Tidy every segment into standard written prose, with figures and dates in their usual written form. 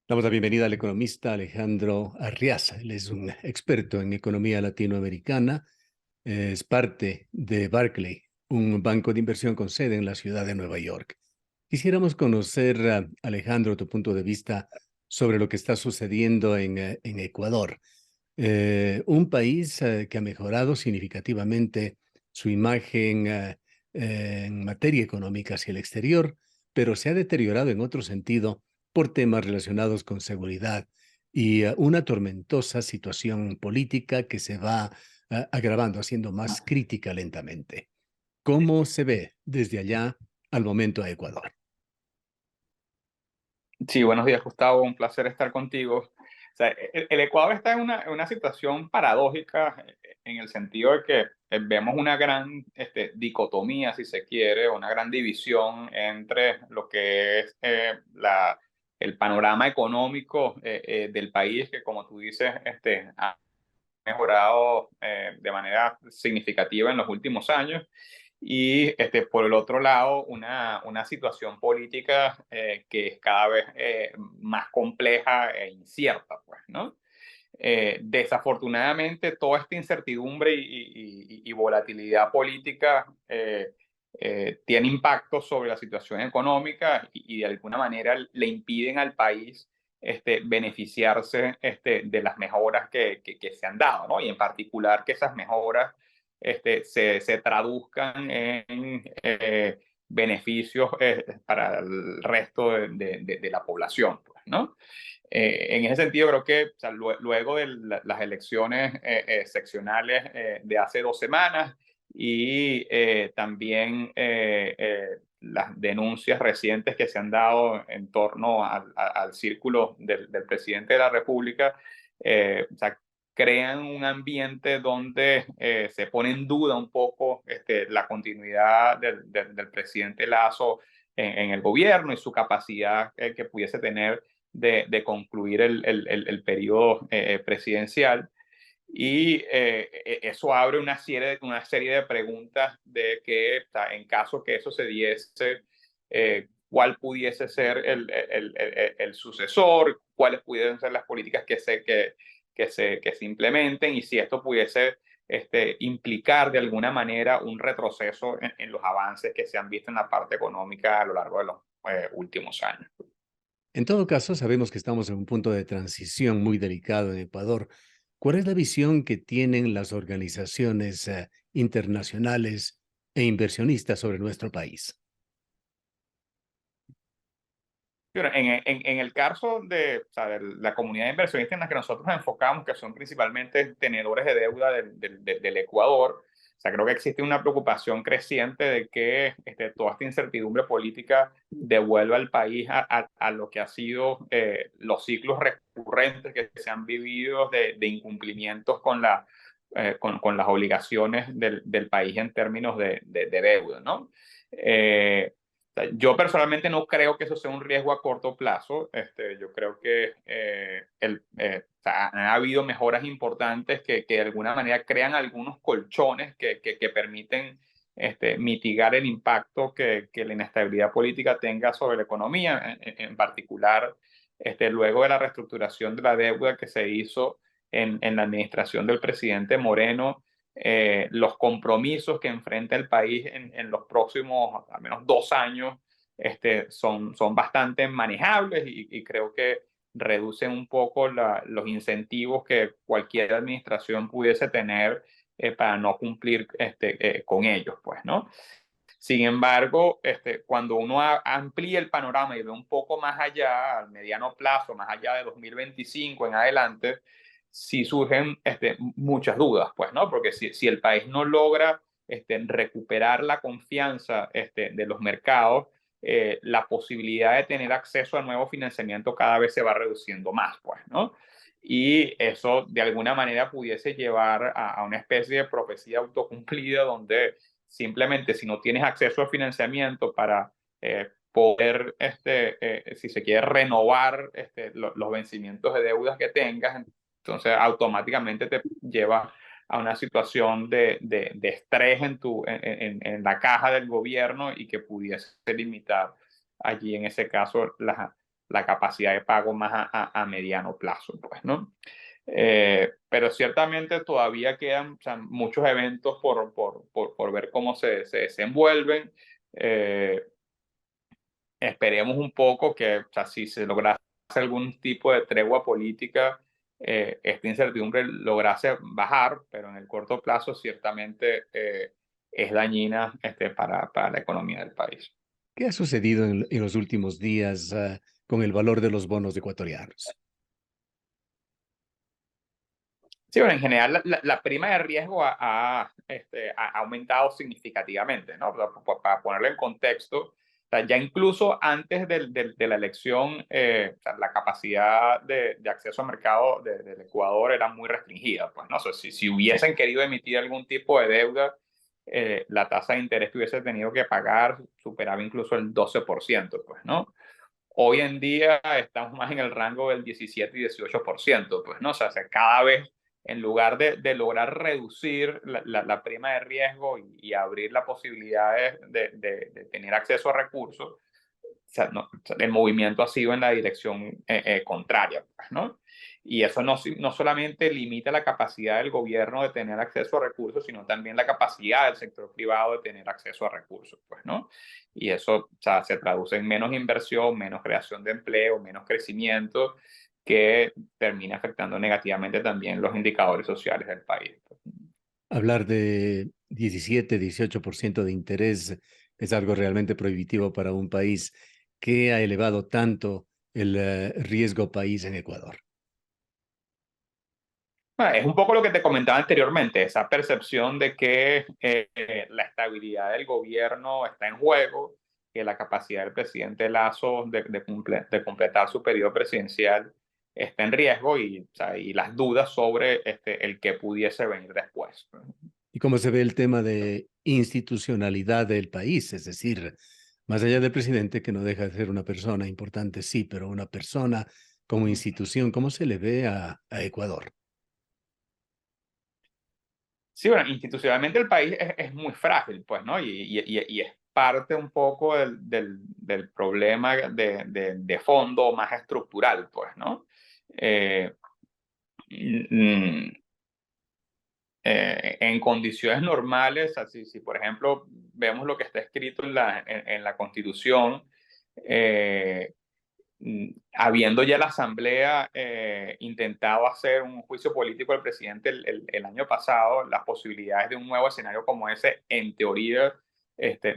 Damos la bienvenida al economista Alejandro Arriaza. Él es un experto en economía latinoamericana. Es parte de Barclay, un banco de inversión con sede en la ciudad de Nueva York. Quisiéramos conocer, Alejandro, tu punto de vista sobre lo que está sucediendo en Ecuador, un país que ha mejorado significativamente su imagen en materia económica hacia el exterior, pero se ha deteriorado en otro sentido por temas relacionados con seguridad y una tormentosa situación política que se va agravando, haciendo más crítica lentamente. ¿Cómo se ve desde allá al momento a Ecuador? Sí, buenos días, Gustavo. Un placer estar contigo. O sea, el Ecuador está en una situación paradójica en el sentido de que vemos una gran dicotomía, si se quiere, una gran división entre lo que es el panorama económico del país, que como tú dices, ha mejorado de manera significativa en los últimos años. Y por el otro lado, una situación política que es cada vez más compleja e incierta, pues, ¿no? Desafortunadamente, toda esta incertidumbre y volatilidad política tiene impacto sobre la situación económica y de alguna manera le impiden al país beneficiarse de las mejoras que se han dado, ¿no? Y en particular que esas mejoras se traduzcan en beneficios para el resto de la población, pues, ¿no? En ese sentido, creo que o sea, luego de las elecciones seccionales de hace 2 semanas y también las denuncias recientes que se han dado en torno al círculo del presidente de la República, o sea, crean un ambiente donde se pone en duda un poco la continuidad del presidente Lazo en el gobierno y su capacidad que pudiese tener de concluir el periodo presidencial. Y eso abre una serie de preguntas de que en caso que eso se diese, cuál pudiese ser el sucesor, cuáles pudiesen ser las políticas que se implementen y si esto pudiese implicar de alguna manera un retroceso en los avances que se han visto en la parte económica a lo largo de los últimos años. En todo caso, sabemos que estamos en un punto de transición muy delicado en Ecuador. ¿Cuál es la visión que tienen las organizaciones internacionales e inversionistas sobre nuestro país? Bueno, en el caso o sea, de la comunidad de inversionistas en la que nosotros nos enfocamos, que son principalmente tenedores de deuda del Ecuador, o sea, creo que existe una preocupación creciente de que toda esta incertidumbre política devuelva al país a lo que ha sido los ciclos recurrentes que se han vivido de incumplimientos con las obligaciones del país en términos de deuda, ¿no? Sea, yo personalmente no creo que eso sea un riesgo a corto plazo. Yo creo que o sea, han habido mejoras importantes que de alguna manera crean algunos colchones que permiten mitigar el impacto que la inestabilidad política tenga sobre la economía, en particular luego de la reestructuración de la deuda que se hizo en la administración del presidente Moreno. Los compromisos que enfrenta el país en los próximos al menos 2 años son bastante manejables y creo que reducen un poco los incentivos que cualquier administración pudiese tener para no cumplir con ellos, pues, ¿no? Sin embargo, cuando uno amplía el panorama y ve un poco más allá, al mediano plazo, más allá de 2025 en adelante, sí surgen muchas dudas, pues, ¿no? Porque si el país no logra recuperar la confianza de los mercados, la posibilidad de tener acceso a nuevo financiamiento cada vez se va reduciendo más, pues, ¿no? Y eso de alguna manera pudiese llevar a una especie de profecía autocumplida donde simplemente si no tienes acceso al financiamiento para poder, si se quiere, renovar los vencimientos de deudas que tengas, entonces automáticamente te lleva a una situación de estrés en la caja del gobierno y que pudiese limitar allí, en ese caso, la capacidad de pago más a mediano plazo, pues, ¿no? Pero ciertamente todavía quedan, o sea, muchos eventos por ver cómo se desenvuelven. Esperemos un poco que, o sea, si se lograse algún tipo de tregua política, esta incertidumbre lograse bajar, pero en el corto plazo ciertamente es dañina para la economía del país. ¿Qué ha sucedido en los últimos días con el valor de los bonos ecuatorianos? Sí, bueno, en general la prima de riesgo ha aumentado significativamente, ¿no? Para ponerlo en contexto, o sea, ya incluso antes de la elección, o sea, la capacidad de acceso al mercado del Ecuador era muy restringida, pues, ¿no? O sea, si hubiesen querido emitir algún tipo de deuda, la tasa de interés que hubiese tenido que pagar superaba incluso el 12%, pues, ¿no? Hoy en día estamos más en el rango del 17 y 18%, pues, ¿no? O sea, cada vez, en lugar de lograr reducir la prima de riesgo y abrir la posibilidad de tener acceso a recursos, o sea, no, o sea, el movimiento ha sido en la dirección contraria, pues, ¿no? Y eso no solamente limita la capacidad del gobierno de tener acceso a recursos, sino también la capacidad del sector privado de tener acceso a recursos, pues, ¿no? Y eso, o sea, se traduce en menos inversión, menos creación de empleo, menos crecimiento, que termina afectando negativamente también los indicadores sociales del país. Hablar de 17, 18% de interés es algo realmente prohibitivo para un país que ha elevado tanto el riesgo país en Ecuador. Bueno, es un poco lo que te comentaba anteriormente, esa percepción de que la estabilidad del gobierno está en juego, que la capacidad del presidente Lazo de completar su periodo presidencial está en riesgo y, o sea, y las dudas sobre el que pudiese venir después. Y cómo se ve el tema de institucionalidad del país, es decir, más allá del presidente, que no deja de ser una persona importante, sí, pero una persona como institución, ¿cómo se le ve a Ecuador? Sí, bueno, institucionalmente el país es muy frágil, pues, ¿no? Y es parte un poco del problema de fondo más estructural, pues, ¿no? Eh, mm, en condiciones normales, así, si por ejemplo vemos lo que está escrito en la Constitución, eh, habiendo ya la Asamblea intentado hacer un juicio político al presidente el año pasado, las posibilidades de un nuevo escenario como ese, en teoría,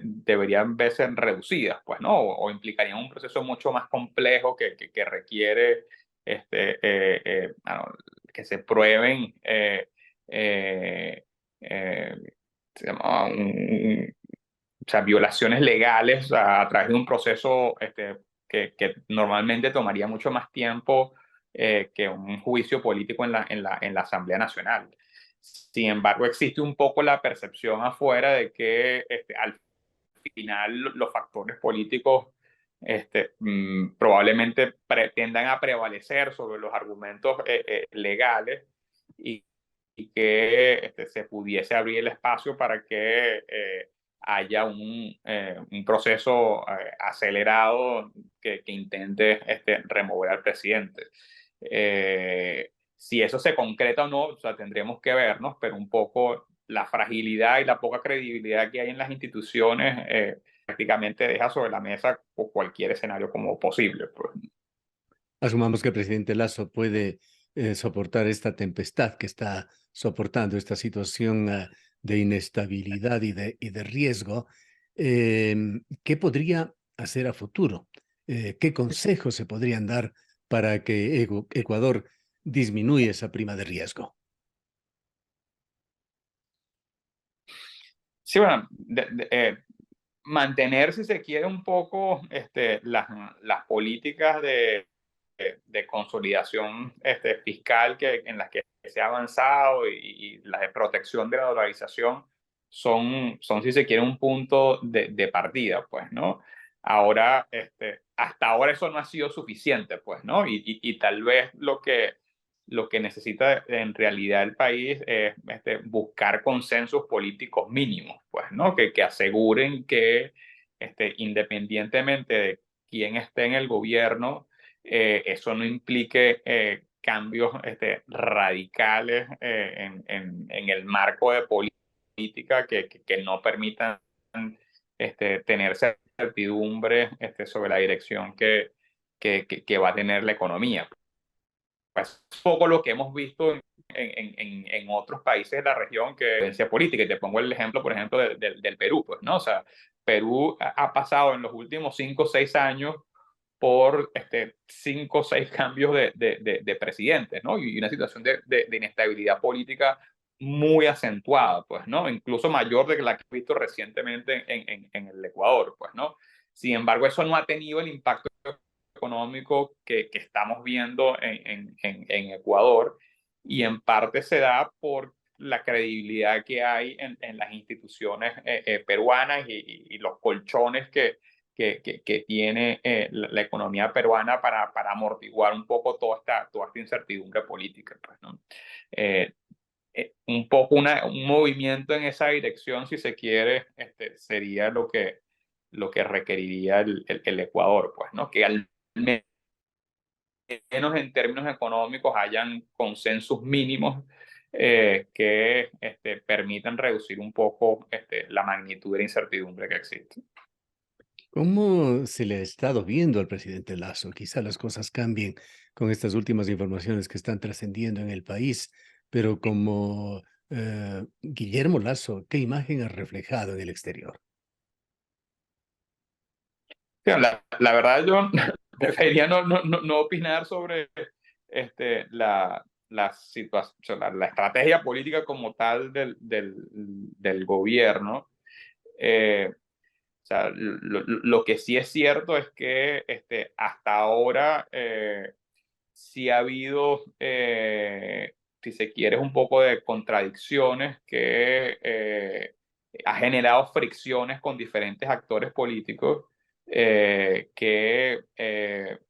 deberían verse reducidas, pues, ¿no? O implicarían un proceso mucho más complejo que requiere bueno, que se prueben eh, eh, se llama o sea, violaciones legales a través de un proceso que normalmente tomaría mucho más tiempo que un juicio político en la Asamblea Nacional. Sin embargo, existe un poco la percepción afuera de que al final los factores políticos probablemente pretendan a prevalecer sobre los argumentos legales y, y que se pudiese abrir el espacio para que haya un proceso acelerado que intente remover al presidente. Si eso se concreta o no, o sea, tendremos que vernos, pero un poco la fragilidad y la poca credibilidad que hay en las instituciones prácticamente deja sobre la mesa cualquier escenario como posible, pues. Asumamos que el presidente Lazo puede soportar esta tempestad que está soportando, esta situación de inestabilidad y de riesgo. ¿Qué podría hacer a futuro? ¿Qué consejos se podrían dar para que Ecuador disminuya esa prima de riesgo? Sí, bueno, mantener, si se quiere, un poco las políticas de consolidación fiscal en las que se ha avanzado y las de protección de la dolarización son, si se quiere, un punto de partida, pues, ¿no? Ahora, hasta ahora eso no ha sido suficiente, pues, ¿no? Y tal vez lo que necesita en realidad el país es buscar consensos políticos mínimos, pues, ¿no? Que aseguren que independientemente de quién esté en el gobierno, eso no implique cambios radicales en el marco de política que no permitan tener certidumbre sobre la dirección que va a tener la economía. Pues, un poco lo que hemos visto en otros países de la región que violencia política. Y te pongo el ejemplo, por ejemplo, del Perú, pues, ¿no? O sea, Perú ha pasado en los últimos 5 o 6 años por 5 o 6 cambios de presidentes, ¿no? Y una situación de inestabilidad política muy acentuada, pues, ¿no? Incluso mayor de la que he visto recientemente en el Ecuador, pues, ¿no? Sin embargo, eso no ha tenido el impacto económico que estamos viendo en Ecuador, y en parte se da por la credibilidad que hay en las instituciones peruanas y los colchones que tiene la economía peruana para amortiguar un poco toda esta incertidumbre política. Pues, ¿no? Un poco un movimiento en esa dirección, si se quiere, sería lo que requeriría el Ecuador, pues, ¿no? Que al menos en términos económicos hayan consensos mínimos que permitan reducir un poco la magnitud de la incertidumbre que existe. ¿Cómo se le ha estado viendo al presidente Lasso? Quizá las cosas cambien con estas últimas informaciones que están trascendiendo en el país, pero como Guillermo Lasso, ¿qué imagen ha reflejado en el exterior? La verdad, yo preferiría no opinar sobre la situación, la estrategia política como tal del gobierno. O sea, lo que sí es cierto es que hasta ahora sí ha habido, si se quiere, un poco de contradicciones que ha generado fricciones con diferentes actores políticos que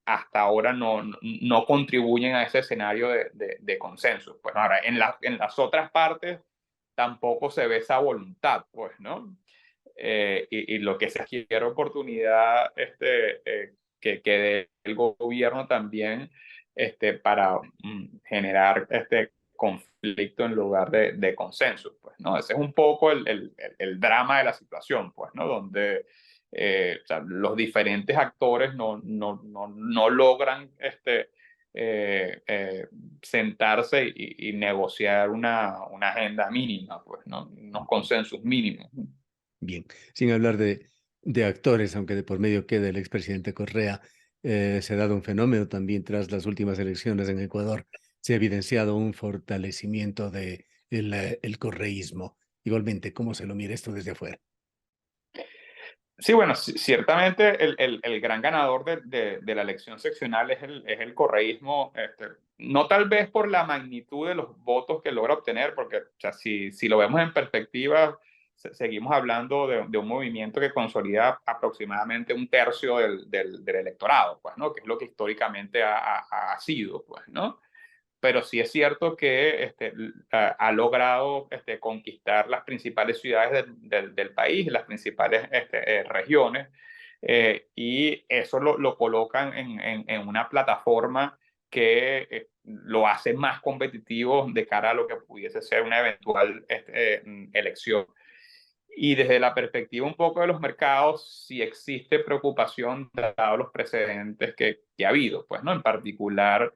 hasta ahora no contribuyen a ese escenario de consenso. Pues ahora, en las otras partes tampoco se ve esa voluntad, pues, ¿no? Y lo que se quiere oportunidad que dé el gobierno también para generar conflicto en lugar de consenso, pues, ¿no? Ese es un poco el drama de la situación, pues, ¿no? Donde o sea, los diferentes actores no logran sentarse y negociar una agenda mínima, pues, ¿no? Unos consensos mínimos. Bien, sin hablar de actores, aunque de por medio quede el expresidente Correa, se ha dado un fenómeno también tras las últimas elecciones en Ecuador. Se ha evidenciado un fortalecimiento de el correísmo. Igualmente, ¿cómo se lo mira esto desde afuera? Sí, bueno, ciertamente el gran ganador de la elección seccional es el correísmo, no tal vez por la magnitud de los votos que logra obtener, porque o sea, si lo vemos en perspectiva, seguimos hablando de un movimiento que consolida aproximadamente un tercio del electorado, pues, ¿no? Que es lo que históricamente ha sido, pues, ¿no? Pero sí es cierto que ha logrado conquistar las principales ciudades del país, las principales regiones, y eso lo colocan en una plataforma que lo hace más competitivo de cara a lo que pudiese ser una eventual elección. Y desde la perspectiva un poco de los mercados, sí existe preocupación dado los precedentes que ha habido, pues, ¿no? En particular,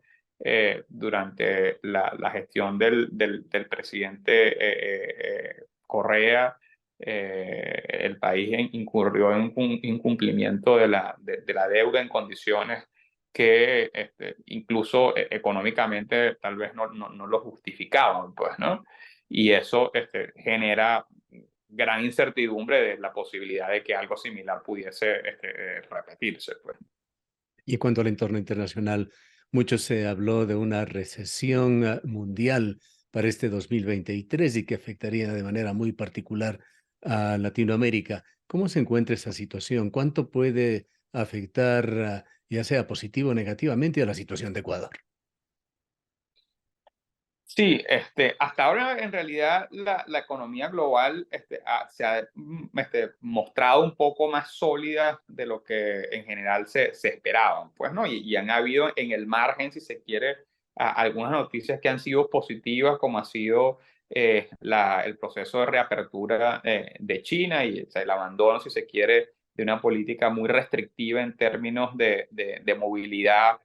durante la gestión del presidente Correa, el país incurrió en un incumplimiento de la deuda en condiciones que incluso económicamente tal vez no lo justificaban, pues, ¿no? Y eso genera gran incertidumbre de la posibilidad de que algo similar pudiese repetirse. Pues. Y en cuanto al entorno internacional, mucho se habló de una recesión mundial para este 2023 y que afectaría de manera muy particular a Latinoamérica. ¿Cómo se encuentra esa situación? ¿Cuánto puede afectar, ya sea positivo o negativamente, a la situación de Ecuador? Sí, hasta ahora en realidad la economía global se ha mostrado un poco más sólida de lo que en general se esperaban, pues, ¿no? Y han habido en el margen, si se quiere, algunas noticias que han sido positivas, como ha sido el proceso de reapertura de China y, o sea, el abandono, si se quiere, de una política muy restrictiva en términos de movilidad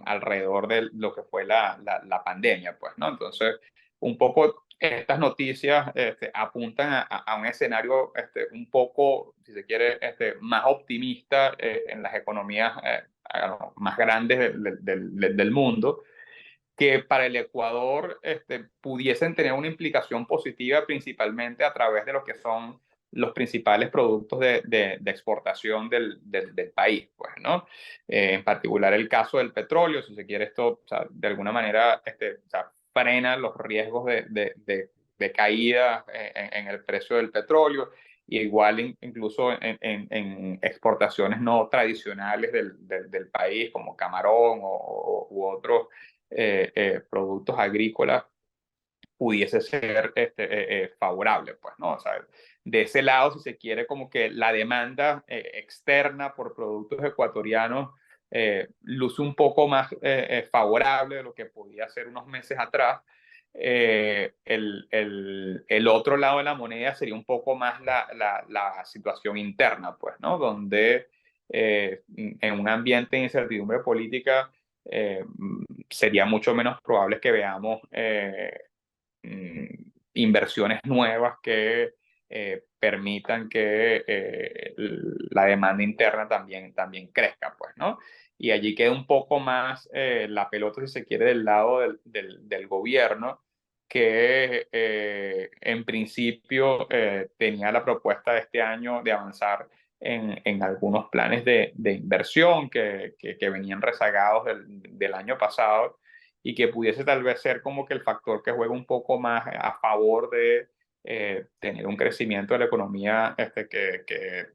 alrededor de lo que fue la pandemia, pues, ¿no? Entonces, un poco estas noticias apuntan a un escenario un poco, si se quiere, más optimista en las economías más grandes del mundo, que para el Ecuador pudiesen tener una implicación positiva principalmente a través de lo que son los principales productos de exportación del país, pues, ¿no? En particular el caso del petróleo, si se quiere esto, o sea, de alguna manera, o sea, frena los riesgos de caída en el precio del petróleo, y igual incluso en exportaciones no tradicionales del país, como camarón u otros productos agrícolas, pudiese ser favorable, pues, ¿no? O sea, de ese lado, si se quiere, como que la demanda externa por productos ecuatorianos luce un poco más favorable de lo que podía ser unos meses atrás. El otro lado de la moneda sería un poco más la situación interna, pues, ¿no? Donde en un ambiente de incertidumbre política sería mucho menos probable que veamos inversiones nuevas que permitan que la demanda interna también crezca, pues, ¿no? Y allí queda un poco más la pelota, si se quiere, del lado del gobierno, que en principio tenía la propuesta de este año de avanzar en algunos planes de inversión que venían rezagados del año pasado, y que pudiese tal vez ser como que el factor que juega un poco más a favor de tener un crecimiento de la economía o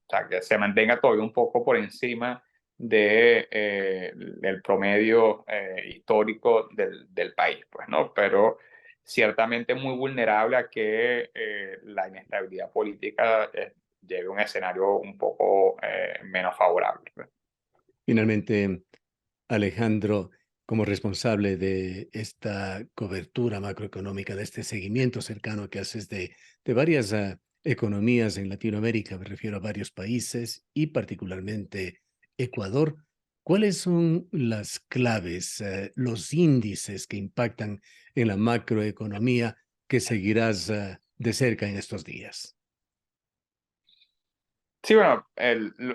sea, que se mantenga todavía un poco por encima del promedio histórico del país, pues, ¿no? Pero ciertamente muy vulnerable a que la inestabilidad política lleve a un escenario un poco menos favorable, pues. Finalmente, Alejandro, como responsable de esta cobertura macroeconómica, de este seguimiento cercano que haces de varias economías en Latinoamérica, me refiero a varios países y particularmente Ecuador, ¿cuáles son las claves, los índices que impactan en la macroeconomía que seguirás de cerca en estos días? Sí, bueno,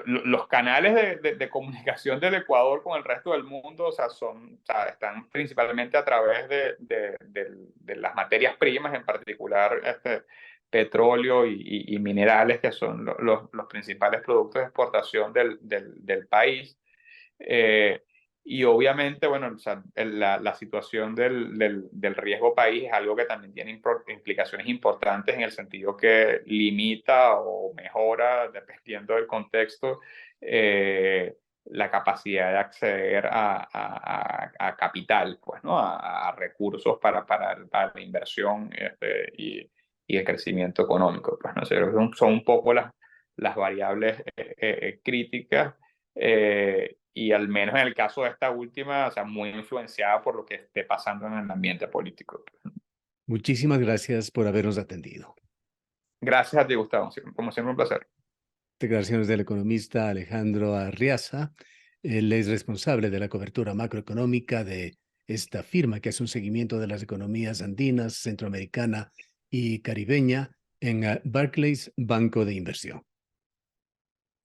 los canales de comunicación del Ecuador con el resto del mundo, o sea, o sea, están principalmente a través de las materias primas, en particular petróleo y minerales, que son los principales productos de exportación del país. Eh, y obviamente, bueno, o sea, la situación del riesgo país es algo que también tiene implicaciones importantes en el sentido que limita o mejora, dependiendo del contexto, la capacidad de acceder a capital, pues, ¿no? A recursos para la inversión y el crecimiento económico. Pues, ¿no? O sea, son un poco las variables críticas. Y al menos en el caso de esta última, o sea, muy influenciada por lo que esté pasando en el ambiente político. Muchísimas gracias por habernos atendido. Gracias a ti, Gustavo. Como siempre, un placer. Declaraciones del economista Alejandro Arriaza. Él es responsable de la cobertura macroeconómica de esta firma que hace un seguimiento de las economías andinas, centroamericana y caribeña en Barclays Banco de Inversión.